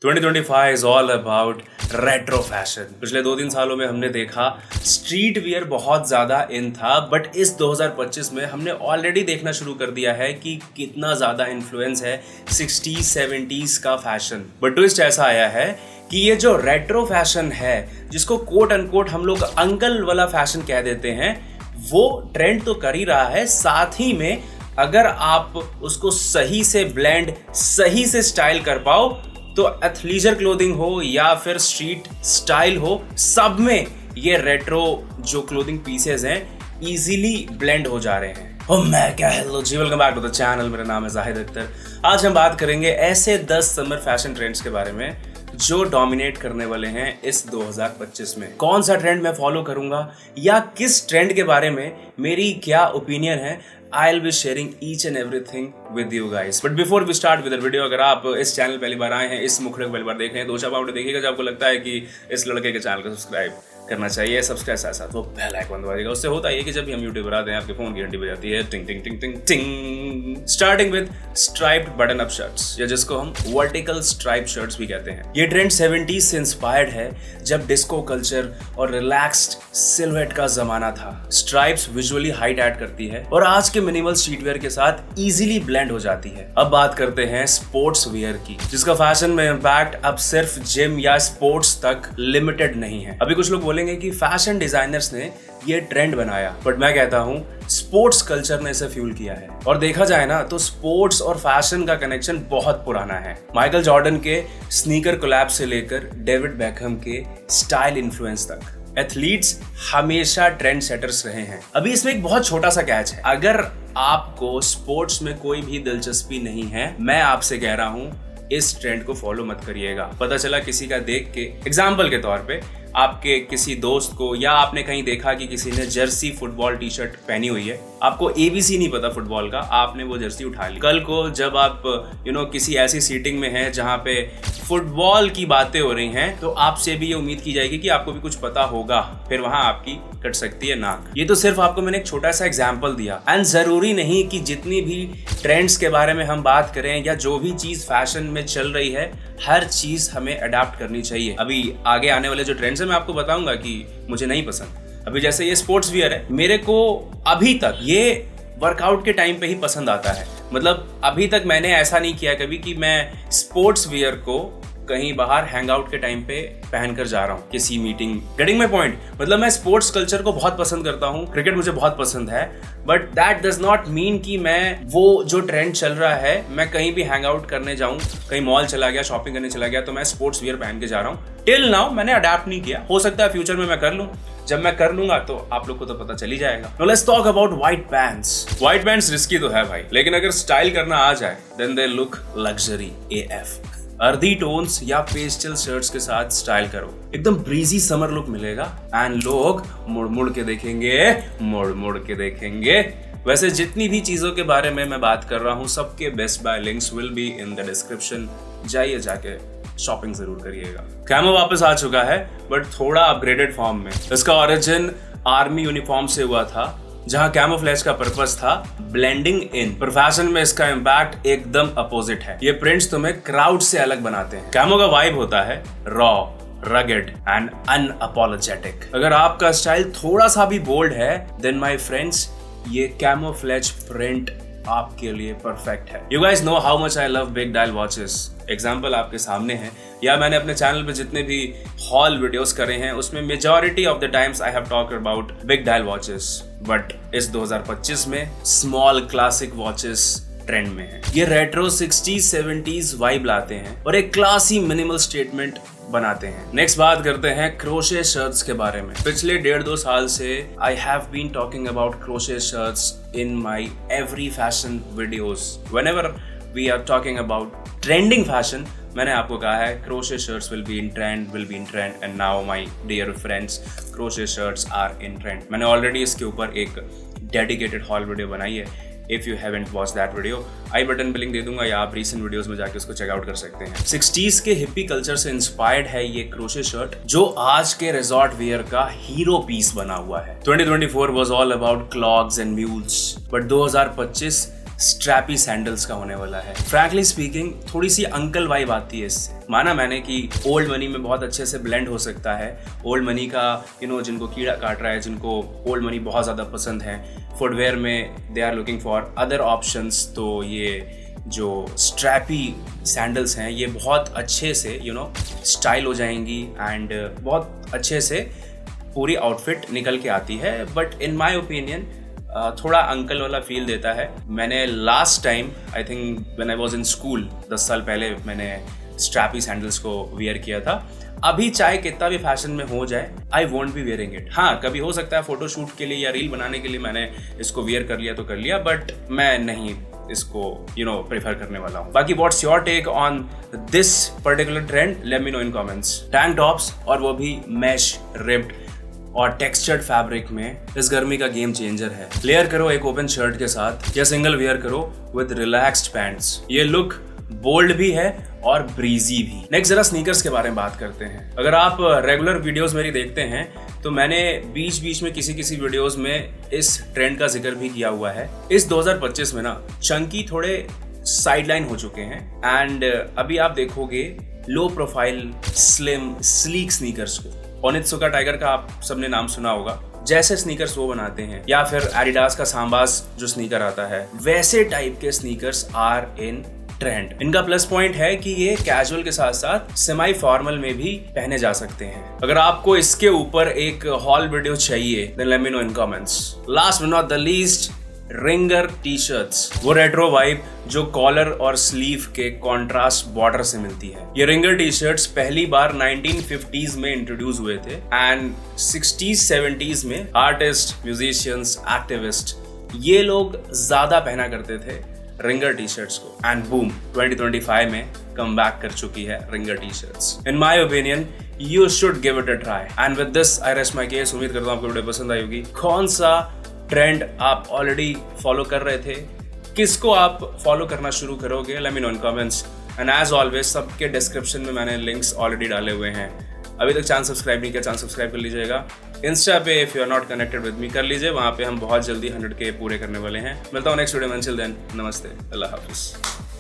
2025 is all about retro fashion. पिछले 2-3 सालों में हमने देखा स्ट्रीट वियर बहुत ज़्यादा इन था, बट इस 2025 में हमने ऑलरेडी देखना शुरू कर दिया है कि कितना ज़्यादा इन्फ्लुएंस है 60s 70s का फैशन। बट ट्विस्ट ऐसा आया है कि ये जो रेट्रो फैशन है, जिसको कोट अनकोट हम लोग अंकल वाला फैशन कह देते हैं, वो ट्रेंड तो कर ही रहा है, साथ ही में अगर आप उसको सही से ब्लेंड, सही से स्टाइल कर पाओ तो एथलीजर क्लोथिंग हो या फिर स्ट्रीट स्टाइल हो, सब में ये रेट्रो जो क्लोथिंग पीसेस हैं इजीली ब्लेंड हो जा रहे हैं। और मैं क्या, hello ji, welcome back to the channel. मेरा नाम है जाहिद अख्तर। आज हम बात करेंगे ऐसे 10 समर फैशन ट्रेंड्स के बारे में जो डोमिनेट करने वाले हैं इस 2025 में। कौन सा ट्रेंड मैं फॉलो करूंगा या किस ट्रेंड के बारे में मेरी क्या ओपिनियन है, I'll be sharing each and everything with you guys. But before we start with the video, अगर आप इस चैनल पहली बार आए हैं, इस मुखड़े को पहली बार देख रहे हैं, तो आप देखिएगा जब आपको लगता है कि इस लड़के के चैनल को सब्सक्राइब करना चाहिए, सब्सक्राइब साथ साथ वो बेल आइकन दबा दीजिएगा। उससे होता है कि जब भी हम यूट्यूब पर आते हैं आपके फोन की घंटी बजाती है, टिंग टिंग टिंग टिंग टिंग। Starting with striped button up shirts, या जिसको हम वर्टिकल स्ट्राइप शर्ट्स भी कहते हैं। ये ट्रेंड 70s से इंस्पायर्ड है, जब डिस्को कल्चर और रिलैक्स्ड सिलुएट का जमाना था। स्ट्राइप्स विजुअली हाइट ऐड करती है और आज के मिनिमल स्ट्रीटवेयर के साथ इजीली ब्लेंड हो जाती है। अब बात करते हैं स्पोर्ट्स वेयर की, जिसका फैशन में इंपैक्ट अब सिर्फ जिम या स्पोर्ट्स तक लिमिटेड नहीं है। अभी कुछ लोग बोलेंगे कि फैशन डिजाइनर्स ने ये ट्रेंड बनाया, बट मैं कहता हूँ स्पोर्ट्स कल्चर ने इसे फ्यूल किया है। और देखा जाए ना तो स्पोर्ट्स और फैशन का कनेक्शन बहुत पुराना है। माइकल जॉर्डन के स्नीकर कोलैब से लेकर डेविड बेकहम के स्टाइल इन्फ्लुएंस तक, एथलीट्स हमेशा ट्रेंड सेटर्स रहे हैं। अभी इसमें एक बहुत छोटा सा कैच है। अगर आपको स्पोर्ट्स में कोई भी दिलचस्पी नहीं है, मैं आपसे कह रहा हूं इस ट्रेंड को फॉलो मत करिएगा। पता चला किसी का देख के, एग्जाम्पल के तौर पे आपके किसी दोस्त को, या आपने कहीं देखा कि किसी ने जर्सी फुटबॉल टी शर्ट पहनी हुई है, आपको ABC नहीं पता फुटबॉल का, आपने वो जर्सी उठा ली। कल को जब आप किसी ऐसी सीटिंग में हैं जहां पे फुटबॉल की बातें हो रही हैं, तो आपसे भी ये उम्मीद की जाएगी कि आपको भी कुछ पता होगा, फिर वहां आपकी कट सकती है नाक। ये तो सिर्फ आपको मैंने एक छोटा सा एग्जाम्पल दिया। एंड जरूरी नहीं कि जितनी भी ट्रेंड्स के बारे में हम बात करें या जो भी चीज फैशन में चल रही है, हर चीज हमें अडॉप्ट करनी चाहिए। अभी आगे आने वाले जो ट्रेंड्स है मैं आपको बताऊंगा कि मुझे नहीं पसंद। अभी जैसे ये स्पोर्ट्स वियर है, मेरे को अभी तक ये वर्कआउट के टाइम पे ही पसंद आता है। मतलब अभी तक मैंने ऐसा नहीं किया कभी कि मैं स्पोर्ट्स वियर को कहीं बाहर हैंग आउट के टाइम पे पहन कर जा रहा हूँ किसी मीटिंग। Getting my point? मतलब मैं स्पोर्ट्स कल्चर को बहुत पसंद करता हूँ, क्रिकेट मुझे बहुत पसंद है, but that does not mean कि मैं वो जो ट्रेंड चल रहा है, मैं कहीं भी हैंग आउट करने जाऊँ, कहीं मॉल चला गया, शॉपिंग करने चला गया, तो मैं स्पोर्ट्स वियर पहन के जा रहा हूँ। टिल नाउ मैंने अडैप्ट नहीं किया, हो सकता है फ्यूचर में मैं कर लूँ। जब मैं कर लूंगा तो आप लोग को तो पता चल ही जाएगा। Now let's talk about white pants. White pants risky तो है भाई, लेकिन अगर स्टाइल करना आ जाए then they look luxury AF। Earthy tones या पेस्टल शर्ट्स के साथ स्टाइल करो, एकदम ब्रीजी समर लुक मिलेगा एंड लोग मुड़ मुड़ के देखेंगे। वैसे जितनी भी चीजों के बारे में मैं बात कर रहा हूँ, सबके best bye links will be in the description. जाइए, जाके शॉपिंग जरूर करिएगा। कैमो वापस आ चुका है, बट थोड़ा अपग्रेडेड फॉर्म में। इसका ओरिजिन आर्मी यूनिफॉर्म से हुआ था, जहां कैमोफ्लेज का पर्पस था ब्लेंडिंग इन, पर फैशन में इसका इम्पैक्ट एकदम अपोजिट है। ये प्रिंट्स तुम्हें क्राउड से अलग बनाते हैं। कैमो का वाइब होता है रॉ, रगेड एंड अनअपोलोजेटिक। अगर आपका स्टाइल थोड़ा सा भी बोल्ड है, देन माय फ्रेंड्स, ये कैमोफ्लेज प्रिंट आपके लिए परफेक्ट है। You guys know how much I love big dial watches. Example आपके सामने है, या मैंने अपने चैनल पे जितने भी हॉल वीडियोस करे हैं, उसमें majority of the times I have talked about big dial watches. But इस 2025 में स्मॉल क्लासिक वॉचेस ट्रेंड में है। ये रेट्रो 60s 70s वाइब लाते हैं और एक क्लासी मिनिमल स्टेटमेंट बनाते हैं। नेक्स्ट बात करते हैं क्रोशे शर्ट्स के बारे में। पिछले 1.5-2 साल से I have been talking about crochet shirts in my every fashion videos. Whenever we are talking about trending fashion, मैंने आपको कहा है crochet shirts will be in trend and now my dear friends, crochet shirts are in trend. मैंने already इसके ऊपर एक dedicated haul video बनाई है। If you haven't watch that video, I button पे लिंक दे दूंगा, या आप रीसेंट वीडियोस में जाके उसको चेकआउट कर सकते हैं। 60s के हिप्पी कल्चर से इंस्पायर्ड है ये क्रोशे शर्ट, जो आज के रिजॉर्ट वियर का हीरो पीस बना हुआ है। 2024 was all about clogs and mules, but 2025 strappy sandals का होने वाला है। फ्रैंकली स्पीकिंग थोड़ी सी अंकल वाइब आती है इससे। माना मैंने कि ओल्ड मनी में बहुत अच्छे से ब्लेंड हो सकता है। ओल्ड मनी का जिनको कीड़ा काट रहा है, जिनको ओल्ड मनी बहुत ज़्यादा पसंद है, फुटवेयर में they are looking for other options, तो ये जो स्ट्रैपी सैंडल्स हैं ये बहुत अच्छे से स्टाइल हो जाएंगी एंड बहुत अच्छे से पूरी आउटफिट निकल के आती है। बट इन माय ओपिनियन थोड़ा अंकल वाला फील देता है। मैंने last time I think when I was in school 10 साल पहले मैंने स्ट्रैपी सैंडल्स को वियर किया था। अभी चाहे कितना भी फैशन में हो जाए, I won't be wearing it. हाँ, कभी हो सकता है फोटो शूट के लिए या रील बनाने के लिए मैंने इसको वियर कर लिया तो कर लिया, बट मैं नहीं इसको प्रेफर करने वाला हूँ। बाकी what's your take on this particular trend, let me know in comments. Tank tops और वो भी मैश रिप्ड और टेक्सचर्ड फैब्रिक में इस गर्मी का गेम चेंजर है। लेयर करो एक ओपन शर्ट के साथ या सिंगल वेयर करो विद रिलैक्स्ड पैंट्स। ये लुक बोल्ड भी है और ब्रीजी भी। नेक्स्ट जरा स्नीकर्स के बारे में बात करते हैं। अगर आप रेगुलर वीडियोस मेरी देखते हैं तो मैंने बीच बीच में किसी वीडियोस में इस ट्रेंड का जिक्र भी किया हुआ है। इस 2025 में ना चंकी थोड़े साइडलाइन हो चुके हैं एंड अभी आप देखोगे low profile slim sleek sneakers को। ओनित्सुका टाइगर का आप सबने नाम सुना होगा। जैसे स्नीकर्स वो बनाते हैं, या फिर एडिडास का सांबास जो स्नीकर आता है, वैसे टाइप के स्नीकर्स आर इन ट्रेंड। इनका प्लस पॉइंट है कि ये कैजुअल के साथ साथ सेमी फॉर्मल में भी पहने जा सकते हैं। अगर आपको इसके ऊपर एक हॉल वीडियो चाहिए then let me know in comments. Last but not the least, ringer T shirts, वो रेट्रो वाइब जो कॉलर और स्लीव के कॉन्ट्रास्ट बॉर्डर से मिलती है। ये रिंगर टी शर्ट्स पहली बार 1950s में इंट्रोड्यूस हुए थे एंड 60s 70s में आर्टिस्ट, म्यूजिशियंस, एक्टिविस्ट ये लोग ज्यादा पहना करते थे रिंगर टी शर्ट्स को। एंड बूम, 2025 में कम बैक कर चुकी है ringer T shirts. In my opinion you should give it a try. And with this I rest my case. उम्मीद करता हूँ आपको वीडियो पसंद आई होगी। कौन सा ट्रेंड आप ऑलरेडी फॉलो कर रहे थे, किसको आप फॉलो करना शुरू करोगे, let me know in comments. And as always सबके डिस्क्रिप्शन में मैंने लिंक्स ऑलरेडी डाले हुए हैं। अभी तक चैनल सब्सक्राइब नहीं किया, चैनल सब्सक्राइब कर लीजिएगा। इंस्टा पे if you are not connected with me कर लीजिए, वहाँ पे हम बहुत जल्दी 100K पूरे करने वाले हैं। मिलता हूँ नेक्स्ट वीडियो में। अंटिल देन, नमस्ते, अल्लाह हाफिज़।